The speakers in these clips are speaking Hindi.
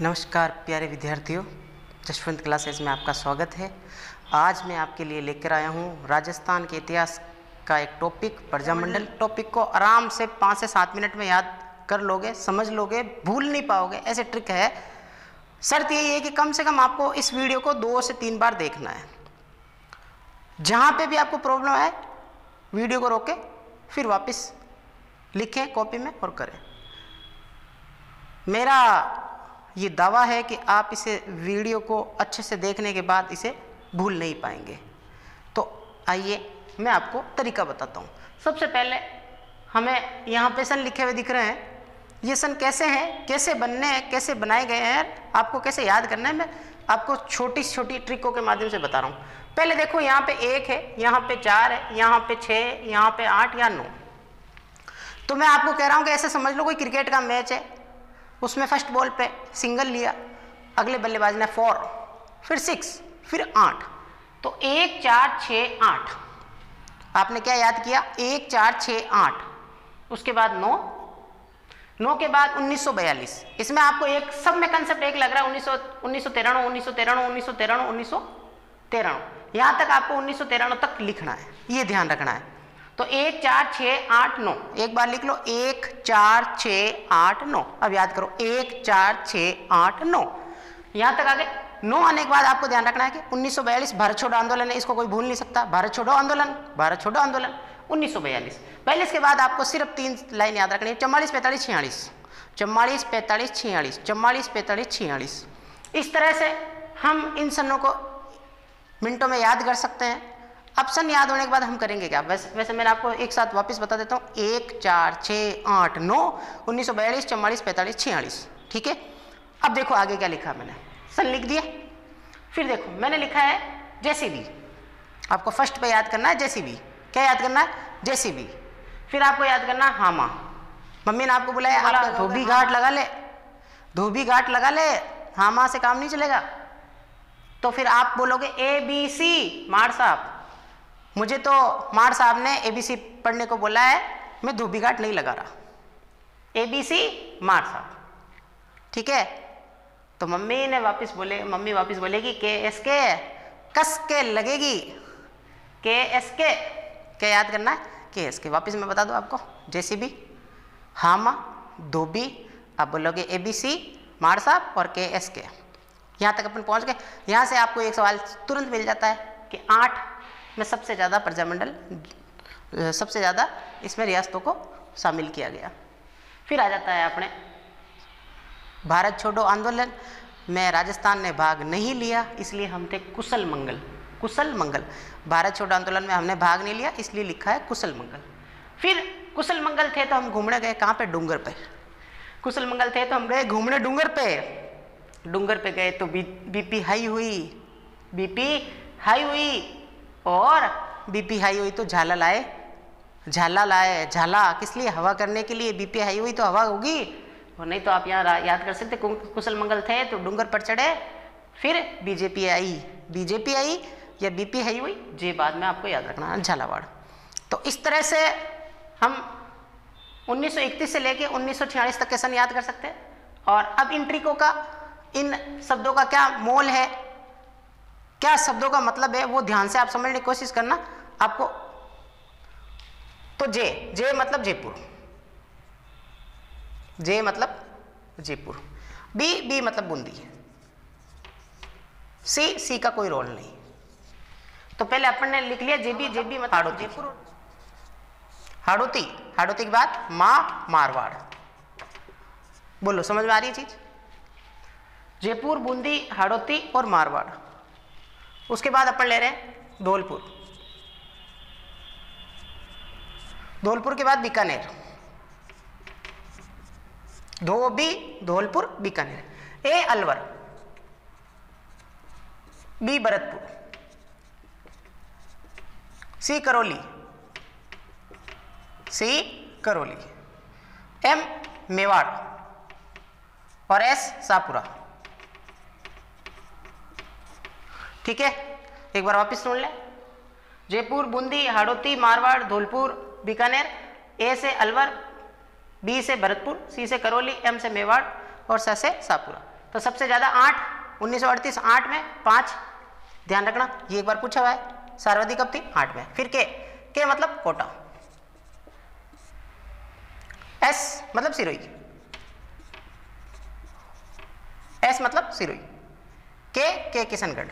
नमस्कार प्यारे विद्यार्थियों, जसवंत क्लासेस में आपका स्वागत है। आज मैं आपके लिए लेकर आया हूँ राजस्थान के इतिहास का एक टॉपिक, प्रजामंडल। टॉपिक को आराम से 5 से 7 मिनट में याद कर लोगे, समझ लोगे, भूल नहीं पाओगे। ऐसे ट्रिक है। शर्त यही है कि कम से कम आपको इस वीडियो को 2 से 3 बार देखना है। जहाँ पे भी आपको प्रॉब्लम आए वीडियो को रोके फिर वापस लिखें कॉपी में और करें। मेरा ये दावा है कि आप इसे वीडियो को अच्छे से देखने के बाद इसे भूल नहीं पाएंगे। तो आइए मैं आपको तरीका बताता हूँ। सबसे पहले हमें यहाँ पे सन लिखे हुए दिख रहे हैं। ये सन कैसे हैं, कैसे बनने हैं, कैसे बनाए गए हैं, आपको कैसे याद करना है, मैं आपको छोटी छोटी ट्रिकों के माध्यम से बता रहा हूँ। पहले देखो, यहाँ पे 1 है, यहाँ पे 4 है, यहाँ पे 6, यहाँ पे 8 या 9। तो मैं आपको कह रहा हूँ कि ऐसे समझ लो कोई क्रिकेट का मैच है, उसमें फर्स्ट बॉल पे सिंगल लिया, अगले बल्लेबाज ने 4, फिर 6, फिर 8। तो 1 4 6 8 आपने क्या याद किया? 1 4 6 8, उसके बाद 9, 9 के बाद 1942। इसमें आपको एक सब में कंसेप्ट एक लग रहा है, 1993 1993 1993। यहाँ तक आपको 1993 तक लिखना है, ये ध्यान रखना है। तो 1 4 6 8 9 एक बार लिख लो, 1 4 6 8 9। अब याद करो, 1 4 6 8 9। यहाँ तक आगे 9 आने के बाद आपको ध्यान रखना है कि 1942 भारत छोड़ो आंदोलन है, इसको कोई भूल नहीं सकता। भारत छोड़ो आंदोलन, भारत छोड़ो आंदोलन 1942। 42 के बाद आपको सिर्फ 3 लाइन याद रखनी है, 44 45 46, 44 45 46, 44 45 46। इस तरह से हम इन सनों को मिनटों में याद कर सकते हैं। अब सन याद होने के बाद हम करेंगे क्या? वैसे मैंने आपको एक साथ वापस बता देता हूँ। 1 4 6 8 9 1942 44 45 46। ठीक है। अब देखो आगे क्या लिखा मैंने, सन लिख दिया। फिर देखो मैंने लिखा है जेसीबी। आपको फर्स्ट पे याद करना है जेसीबी। क्या याद करना है? जेसीबी। फिर आपको याद करना है हामा। मम्मी ने आपको बुलाया, आप धोबी घाट लगा ले, धोबी घाट लगा ले, हामा से काम नहीं चलेगा। तो फिर आप बोलोगे ABC, मार साहब। मुझे तो मार साहब ने ABC पढ़ने को बोला है, मैं धोबी घाट नहीं लगा रहा। ABC मार साहब। ठीक है। तो मम्मी वापस बोलेगी KSK, कस के लगेगी, KSK। क्या याद करना है? KSK। वापस मैं बता दूं आपको, JCB, हामा, धोबी। आप बोलोगे ABC, मार साहब और KSK। यहाँ तक अपन पहुँच गए। यहाँ से आपको एक सवाल तुरंत मिल जाता है कि 8 में सबसे ज़्यादा प्रजामंडल, सबसे ज़्यादा इसमें रियासतों को शामिल किया गया। फिर आ जाता है अपने भारत छोड़ो आंदोलन में राजस्थान ने भाग नहीं लिया, इसलिए हम थे कुशल मंगल। कुशल मंगल, भारत छोड़ो आंदोलन में हमने भाग नहीं लिया, इसलिए लिखा है कुशल मंगल। फिर कुशल मंगल थे तो हम घूमने गए कहाँ पे? डूंगर पे। कुशल मंगल थे तो हम गए घूमने डूंगर पे। डूंगर पे गए तो बीपी हाई हुई, बीपी हाई हुई, और बीपी हाई हुई तो झाला लाए, झाला लाए। झाला किस लिए? हवा करने के लिए। बीपी हाई हुई तो हवा होगी, और नहीं तो आप यहाँ याद कर सकते, कुशल मंगल थे तो डूंगर पर चढ़े। फिर बीजेपी आई, बीजेपी आई या बीपी हाई हुई, जे बाद में आपको याद रखना है, झालावाड़। तो इस तरह से हम 1931 से लेके 1946 तक के सन याद कर सकते हैं। और अब इन ट्रिकों का, इन शब्दों का क्या मोल है, क्या शब्दों का मतलब है, वो ध्यान से आप समझने की कोशिश करना आपको। तो जे मतलब जयपुर, जे मतलब जयपुर। बी मतलब बूंदी। सी का कोई रोल नहीं। तो पहले अपन ने लिख लिया जेबी मतलब हाड़ौती। हाड़ौती, हाड़ौती के बाद मारवाड़। बोलो, समझ में आ रही है चीज? जयपुर, बूंदी, हाड़ौती और मारवाड़। उसके बाद अपन ले रहे हैं धौलपुर। धौलपुर के बाद बीकानेर। धोबी, धौलपुर, बीकानेर। ए अलवर, बी भरतपुर, सी करौली, एम मेवाड़ और एस शाहपुरा। ठीक है। एक बार वापस सुन ले। जयपुर, बूंदी, हाड़ौती, मारवाड़, धौलपुर, बीकानेर। ए से अलवर, बी से भरतपुर, सी से करौली, एम से मेवाड़ और स से शाहपुरा। तो सबसे ज़्यादा 8, 1938 8 में, 5 ध्यान रखना, ये एक बार पूछा हुआ है। सर्वाधिक कब थी? 8 में। फिर के मतलब कोटा, एस मतलब सिरोही, एस मतलब सिरोही, के किशनगढ़,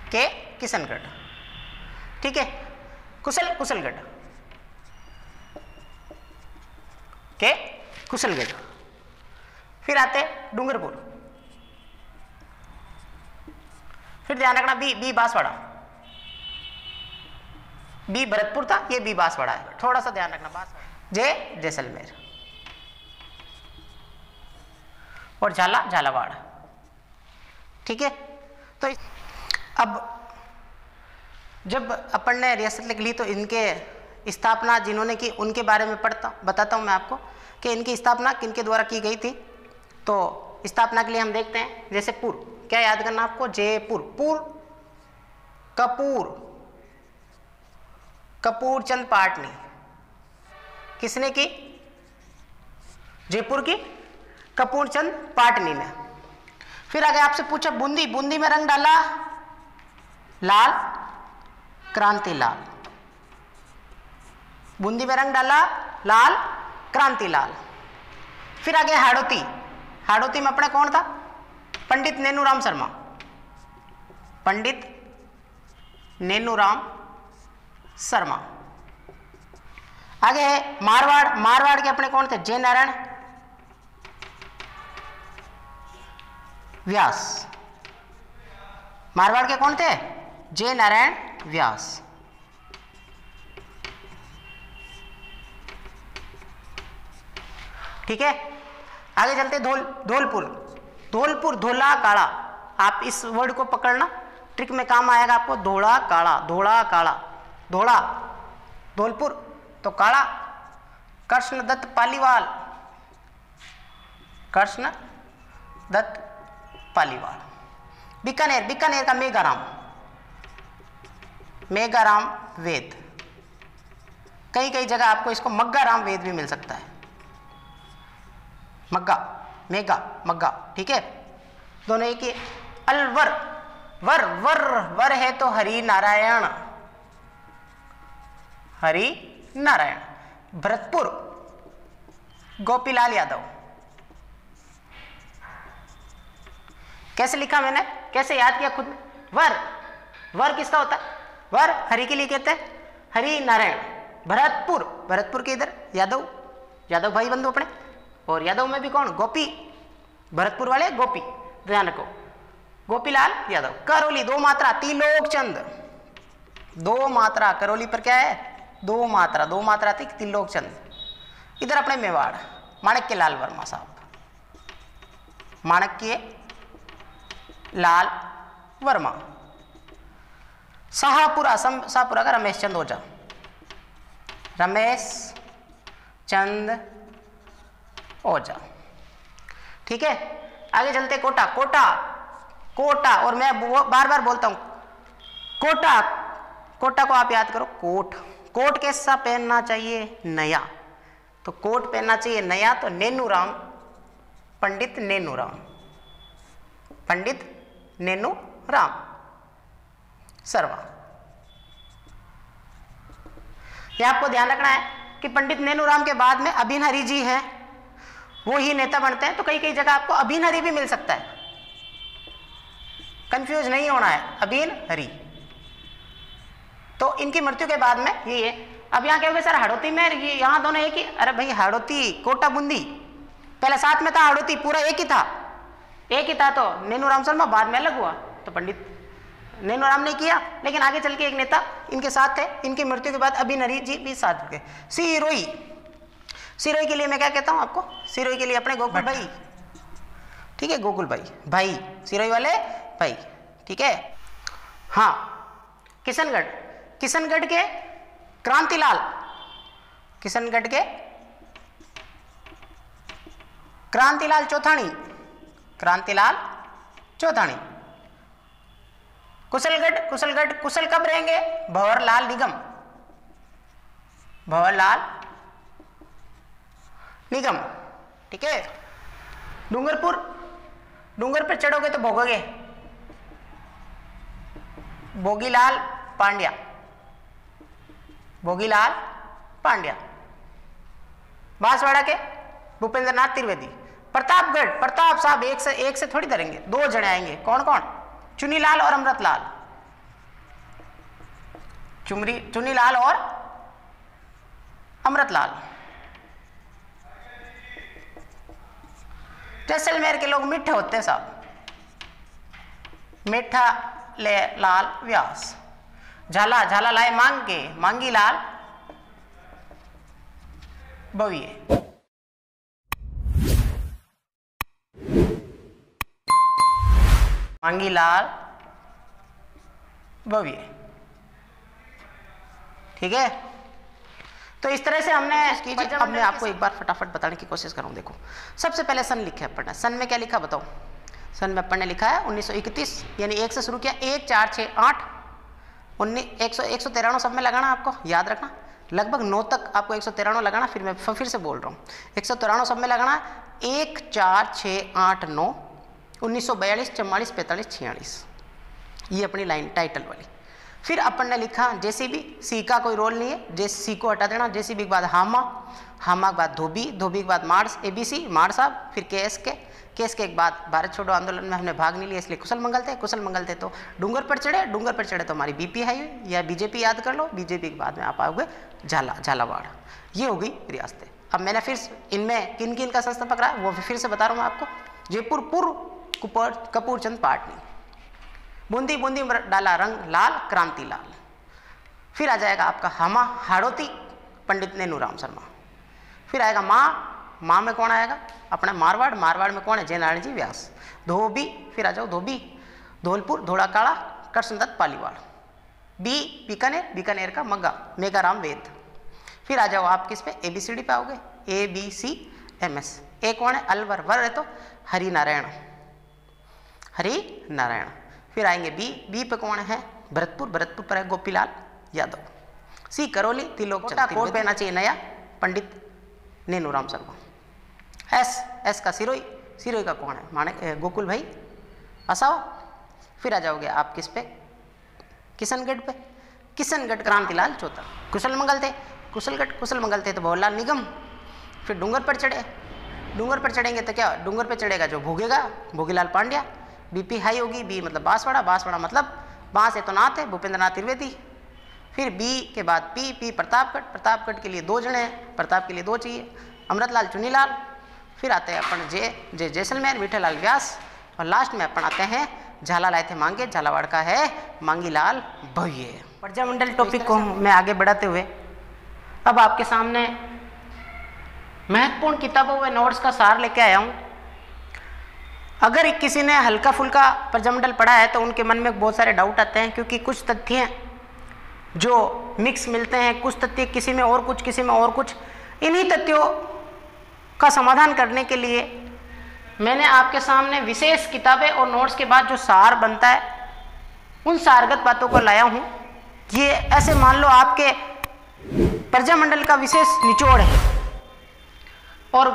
के किशनगढ़, ठीक है। कुशलगढ़, के कुशलगढ़। फिर आते डूंगरपुर, फिर ध्यान रखना बी बांसवाड़ा, बी भरतपुर था, ये बी बांसवाड़ा है, थोड़ा सा ध्यान रखना। बांसवाड़ा, जे जैसलमेर और झालावाड़, ठीक है। तो अब जब अपन ने रियासत लिख ली तो इनके स्थापना जिन्होंने की उनके बारे में बताता हूँ मैं आपको कि इनकी स्थापना किनके द्वारा की गई थी। तो स्थापना के लिए हम देखते हैं, जैसे पूर्व, क्या याद करना आपको? जयपुर, कपूर चंद पाटनी, किसने की? जयपुर की कपूर चंद पाटनी ने। फिर आगे आपसे पूछा बूंदी में रंग डाला लाल, क्रांति लाल, बूंदी में रंग डाला लाल, क्रांति लाल। फिर आगे हाड़ौती में अपने कौन था? पंडित नेनूराम शर्मा, पंडित नेनूराम शर्मा। आगे है मारवाड़ के अपने कौन थे? जय नारायण व्यास, मारवाड़ के कौन थे? जय नारायण व्यास। ठीक है, आगे चलते धौलपुर, धोला काला। आप इस वर्ड को पकड़ना, ट्रिक में काम आएगा आपको। धोला काला, धौलपुर तो काला। कृष्णदत्त पालीवाल। बीकानेर का मेघाराम वेद। कई जगह आपको इसको मग्गाराम वेद भी मिल सकता है। मग्गा, ठीक है, दोनों एक ही। अलवर, वर है तो हरि नारायण। भरतपुर, गोपीलाल यादव। कैसे लिखा मैंने, कैसे याद किया खुद? वर किसका होता है? वर हरि के लिए कहते हैं, हरि नारायण। भरतपुर के इधर यादव भाई बंधु अपने, और यादव में भी कौन? गोपी, भरतपुर वाले गोपी, ध्यान रखो, गोपीलाल यादव। करौली, 2 मात्रा, त्रिलोकचंद, 2 मात्रा। करौली पर क्या है? 2 मात्रा थी, त्रिलोकचंद। इधर अपने मेवाड़, माणक्य लाल वर्मा साहब, माणक्य लाल वर्मा। शाहपुरा का रमेश चंद ओझा, ठीक है। आगे चलते कोटा, और मैं बार बोलता हूं कोटा को आप याद करो। कोट कैसा पहनना चाहिए? नया। तो कोट पहनना चाहिए नया, तो पंडित नेनूराम शर्मा। यह आपको ध्यान रखना है कि पंडित नेनूराम के बाद में अभिन हरि जी हैं, वो ही नेता बनते हैं। तो कई जगह आपको अभिन हरि भी मिल सकता है, कंफ्यूज नहीं होना है, अभिन हरि। तो इनकी मृत्यु के बाद में ये है। अब यहाँ क्या हो गया सर? हाड़ौती में ये यहाँ दोनों एक ही? अरे भाई, हाड़ौती कोटा बूंदी पहले साथ में था, हाड़ौती पूरा एक ही था। तो नेनूराम शर्मा बाद में अलग हुआ, तो पंडित नेनूराम ने किया, लेकिन आगे चल के एक नेता इनके साथ थे। इनकी मृत्यु के बाद अभिन हरि जी भी साथ गए। सिरोही के लिए मैं क्या कहता हूँ आपको? सिरोही के लिए अपने गोकुल भाई, ठीक है, गोकुल भाई सिरोही वाले भाई, ठीक है। हाँ, किशनगढ़ के क्रांतिलाल चौथाणी। कुशल कब रहेंगे? भंवरलाल निगम, ठीक है। डूंगर पर चढ़ोगे तो भोगोगे, भोगीलाल पांड्या, भोगीलाल पांड्या। बांसवाड़ा के भूपेंद्र नाथ त्रिवेदी। प्रतापगढ़ प्रताप साहब एक से थोड़ी धरेंगे, दो जने आएंगे। कौन कौन? चुनीलाल और अमृतलाल, चुनीलाल और अमृतलाल। जैसलमेर के लोग मीठे होते हैं साहब, मीठा ले लाल व्यास। झाला झाला लाए मांग के, मांगी लाल बविए। मांगी लाल बविए, ठीक है। तो इस तरह से हमने कीजिए। अब मैं आपको एक बार फटाफट बताने की कोशिश करूँ। देखो, सबसे पहले सन लिखा है अपन ने। सन में क्या लिखा बताओ? सन में अपन ने लिखा है 1931, यानी 1 से शुरू किया। 1 4 6 8 193 सब में लगाना, आपको याद रखना। लगभग 9 तक आपको 193 लगाना। फिर मैं फिर से बोल रहा हूँ, 193 सब में लगाना। 1 4 6 8 9 1942 44 45 46, ये अपनी लाइन टाइटल वाली। फिर अपन ने लिखा जेसीबी, सी का कोई रोल नहीं है, जे सी को हटा देना। जेसीबी के बाद हामा, हामा के बाद धोबी, धोबी के बाद मार्स, एबीसी मार साहब। फिर केएस के बाद भारत छोड़ो आंदोलन में हमने भाग नहीं लिया, इसलिए कुशल मंगल थे। कुशल मंगल थे तो डूंगर पर चढ़े, डूंगर पर चढ़े तो हमारी बीपी हाई हुई, या बीजेपी याद कर लो। बीजेपी के बाद में आप आओगे झालावाड़। ये हो गई रियासतें। अब मैंने फिर इनमें किन किन का संस्थापक रहा वो फिर से बता रहा हूँ मैं आपको। जयपुर पूर्व कपूरचंद पाटनी, बूंदी बूंदी डाला रंग लाल क्रांति लाल। फिर आ जाएगा आपका हामा हाड़ोती पंडित नेनूराम शर्मा। फिर आएगा माँ में कौन आएगा? अपना मारवाड़, मारवाड़ में कौन है? जयनारायण जी व्यास। धोबी, फिर आ जाओ धोबी, धौलपुर धोड़ा काड़ा कृष्णदत्त पालीवाल। बीकानेर, बीकानेर का मग्गा मेघाराम वेद। फिर आ जाओ आप किस पे? ABCD पे आओगे, ABCMS। ए कौन है? अलवर, वर है तो हरिनारायण, हरिनारायण। फिर आएंगे बी पे कौन है? भरतपुर, भरतपुर पर है गोपीलाल यादव। सी करौली, तिलोक कोट पहना चाहिए नया, पंडित नेनूराम शर्मा। एस का सिरोही का कौन है? माने गोकुल भाई असाव। फिर आ जाओगे आप किस पे? किशनगढ़ पे, किशनगढ़ क्रांतिलाल चौथा। कुशल मंगल थे तो भवरलाल निगम। फिर डूंगर पर चढ़े, डूंगर पर चढ़ेंगे तो क्या? डूंगर पर चढ़ेगा जो भोगेगा, भोगीलाल पांड्या। बीपी हाई होगी, बी मतलब बांसवाड़ा, बांसवाड़ा मतलब बांस है तो नाथ है, भूपेंद्र नाथ त्रिवेदी। फिर बी के बाद पी प्रतापगढ़, प्रतापगढ़ के लिए 2 जने हैं, प्रताप के लिए 2 चाहिए, अमृतलाल चुनीलाल। फिर आते हैं अपन जे जैसलमेर, मीठेलाल व्यास। और लास्ट में अपन आते हैं झाला लाए थे मांगे, झालावाड़ का है मांगीलाल भव्य। प्रजामंडल टॉपिक को मैं आगे बढ़ाते हुए अब आपके सामने महत्वपूर्ण किताबों व नोट्स का सार लेके आया हूँ। अगर किसी ने हल्का फुल्का प्रजामंडल पढ़ा है तो उनके मन में बहुत सारे डाउट आते हैं, क्योंकि कुछ तथ्य जो मिक्स मिलते हैं, कुछ तथ्य किसी में और कुछ, किसी में और कुछ। इन्हीं तथ्यों का समाधान करने के लिए मैंने आपके सामने विशेष किताबें और नोट्स के बाद जो सार बनता है उन सारगत बातों को लाया हूँ। ये ऐसे मान लो आपके प्रजामंडल का विशेष निचोड़ है, और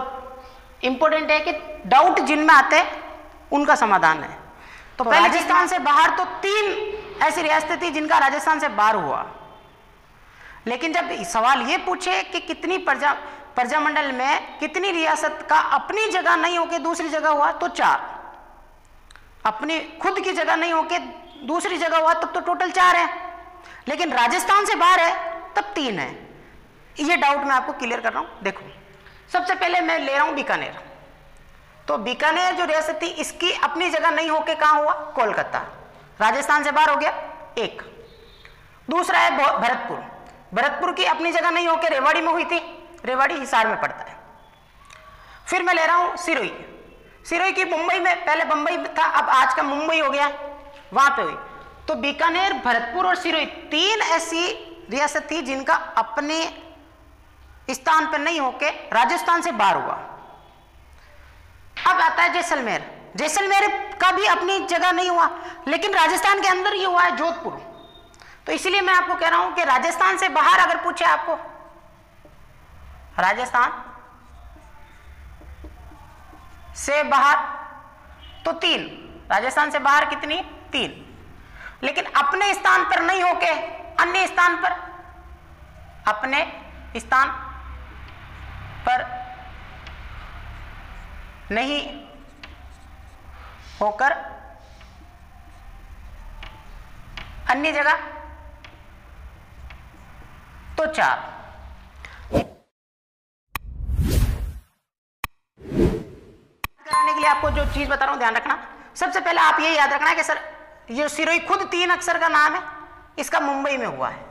इम्पोर्टेंट है कि डाउट जिनमें आते हैं उनका समाधान है। तो पहले राजस्थान से बाहर तो 3 ऐसी रियासतें थी जिनका राजस्थान से बाहर हुआ, लेकिन जब सवाल ये पूछे कि कितनी प्रजामंडल में कितनी रियासत का अपनी जगह नहीं होके दूसरी जगह हुआ, तो 4। अपनी खुद की जगह नहीं होके दूसरी जगह हुआ तब तो टोटल 4 है, लेकिन राजस्थान से बाहर है तब 3 है। ये डाउट मैं आपको क्लियर कर रहा हूं। देखो, सबसे पहले मैं ले रहा हूं बीकानेर। तो बीकानेर जो रियासत थी इसकी अपनी जगह नहीं होके कहां हुआ? कोलकाता, राजस्थान से बाहर हो गया 1। दूसरा है भरतपुर, भरतपुर की अपनी जगह नहीं होके रेवाड़ी में हुई थी, रेवाड़ी हिसार में पड़ता है। फिर मैं ले रहा हूं सिरोही, सिरोही की मुंबई में, पहले बंबई था अब आज का मुंबई हो गया, वहां पे हुई। तो बीकानेर, भरतपुर और सिरोही 3 ऐसी रियासत थी जिनका अपने स्थान पर नहीं होके राजस्थान से बाहर हुआ। अब आता है जैसलमेर, जैसलमेर का भी अपनी जगह नहीं हुआ, लेकिन राजस्थान के अंदर ही हुआ है, जोधपुर। तो इसलिए मैं आपको कह रहा हूं कि राजस्थान से बाहर अगर पूछे आपको, राजस्थान से बाहर तो 3, राजस्थान से बाहर कितनी 3, लेकिन अपने स्थान पर नहीं होके अन्य स्थान पर, अपने स्थान पर नहीं होकर अन्य जगह तो 4। कराने के लिए आपको जो चीज बता रहा हूं ध्यान रखना। सबसे पहले आप ये याद रखना है कि सर ये सिरोही खुद 3 अक्षर का नाम है, इसका मुंबई में हुआ है।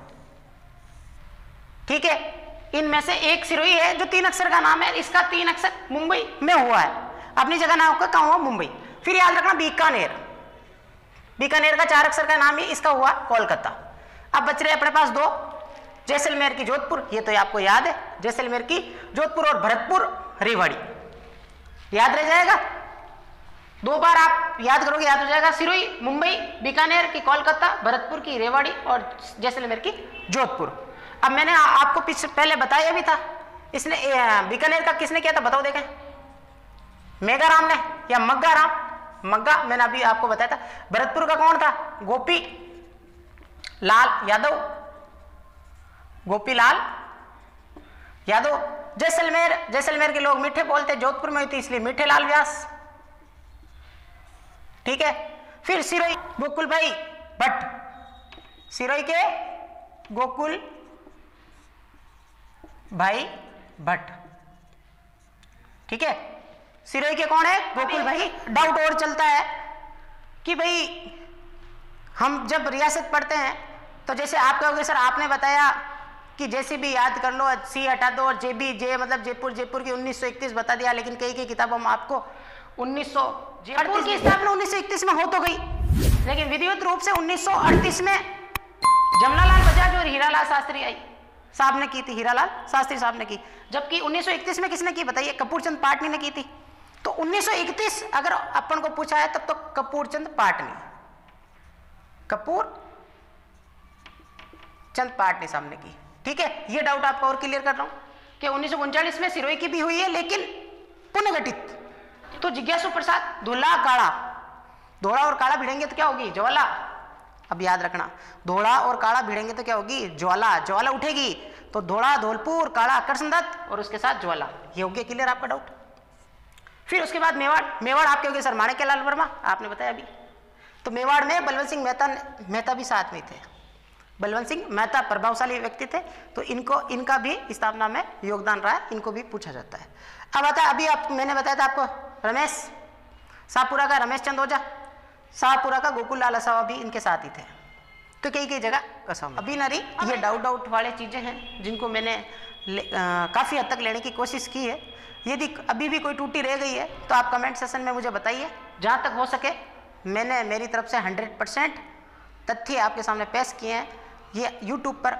ठीक है, इनमें से एक सिरोही है जो 3 अक्षर का नाम है, इसका 3 अक्षर मुंबई में हुआ है, अपनी जगह नाम का कहां हुआ मुंबई। फिर याद रखना बीकानेर, बीकानेर का 4 अक्षर का नाम है, इसका हुआ कोलकाता। अब बच रहे अपने पास 2, जैसलमेर की जोधपुर, ये तो आपको याद है, जैसलमेर की जोधपुर और भरतपुर रेवाड़ी, याद रह जाएगा। 2 बार आप याद करोगे याद हो जाएगा। सिरोही मुंबई, बीकानेर की कोलकाता, भरतपुर की रेवाड़ी और जैसलमेर की जोधपुर। अब मैंने आपको पहले बताया भी था, इसने बीकानेर का किसने किया था बताओ देखें, मेघाराम ने या मग्गाराम, मग्गा मैंने अभी आपको बताया था। भरतपुर का कौन था, गोपी लाल यादव, गोपी लाल यादव। जैसलमेर, जैसलमेर के लोग मीठे बोलते, जोधपुर में हुई थी इसलिए मीठे लाल व्यास। ठीक है, फिर सिरोही गोकुल भाई भट्ट, सिरोही के गोकुल भाई भट्ट। ठीक है, सिरोही के कौन है, गोकुल भाई। डाउट और चलता है कि भाई हम जब रियासत पढ़ते हैं तो जैसे आप कहोगे सर आपने बताया कि जैसे भी याद कर लो, सी हटा दो और जे बी, जे मतलब जयपुर, जयपुर की 1931 बता दिया, लेकिन कई किताबों में आपको 1938 की स्थापना 1931 में हो तो गई, लेकिन विधिवत रूप से 1938 में जमनालाल बजाज और हीरालाल शास्त्री आई साहब ने की थी, हीरालाल शास्त्री साहब ने की। जबकि 1931 में किसने की बताइए, कपूरचंद पाटनी ने की थी। तो 1931 अगर अपन को पूछा है तब तो कपूरचंद पाटनी, कपूर चंद पाटनी साहब ने की। ठीक है, ये डाउट आपका और क्लियर कर रहा हूं कि 1939 में सिरोही की भी हुई है, लेकिन पुनर्गठित। तो जिज्ञासु प्रसाद, धोला काड़ा, धोला और काड़ा भिड़ेंगे तो क्या होगी, ज्वाला। अब याद रखना, धोला और काड़ा भिड़ेंगे तो क्या होगी, ज्वाला, ज्वाला उठेगी। तो धोला धौलपुर, काड़ा कृष्णदत्त और उसके साथ ज्वाला। ये हो गया क्लियर आपका डाउट। फिर उसके बाद मेवाड़, मेवाड़ आप कहोगे सर माणिक्यलाल वर्मा, आपने बताया अभी। तो मेवाड़ में बलवंत सिंह मेहता भी साथ में थे। बलवंत सिंह मेहता प्रभावशाली व्यक्ति थे, तो इनका भी स्थापना में योगदान रहा है, इनको भी पूछा जाता है। अब आता है, अभी आप मैंने बताया था आपको रमेश, शाहपुरा का रमेश चंद ओझा, शाहपुरा का गोकुल लाल असावा भी इनके साथ ही थे। तो कई कई जगह कसम। अभी नारी ये डाउट वाले चीजें हैं जिनको मैंने काफी हद तक लेने की कोशिश की है। यदि अभी भी कोई टूटी रह गई है तो आप कमेंट सेशन में मुझे बताइए। जहाँ तक हो सके मैंने मेरी तरफ से 100% तथ्य आपके सामने पेश किए हैं। ये YouTube पर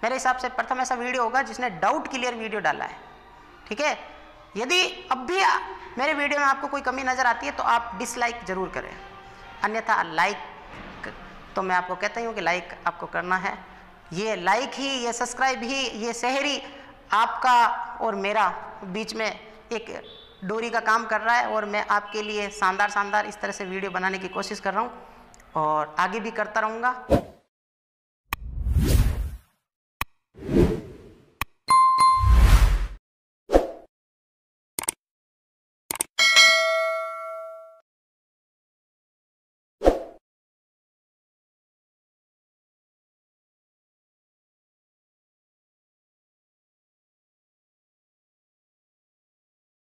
मेरे हिसाब से प्रथम ऐसा वीडियो होगा जिसने डाउट क्लियर वीडियो डाला है। ठीक है, यदि अब भी मेरे वीडियो में आपको कोई कमी नज़र आती है तो आप डिसलाइक जरूर करें, अन्यथा लाइक तो मैं आपको कहता ही हूँ कि लाइक आपको करना है। ये लाइक ही, ये सब्सक्राइब ही, ये शहरी आपका और मेरा बीच में एक डोरी का काम कर रहा है, और मैं आपके लिए शानदार इस तरह से वीडियो बनाने की कोशिश कर रहा हूँ और आगे भी करता रहूँगा।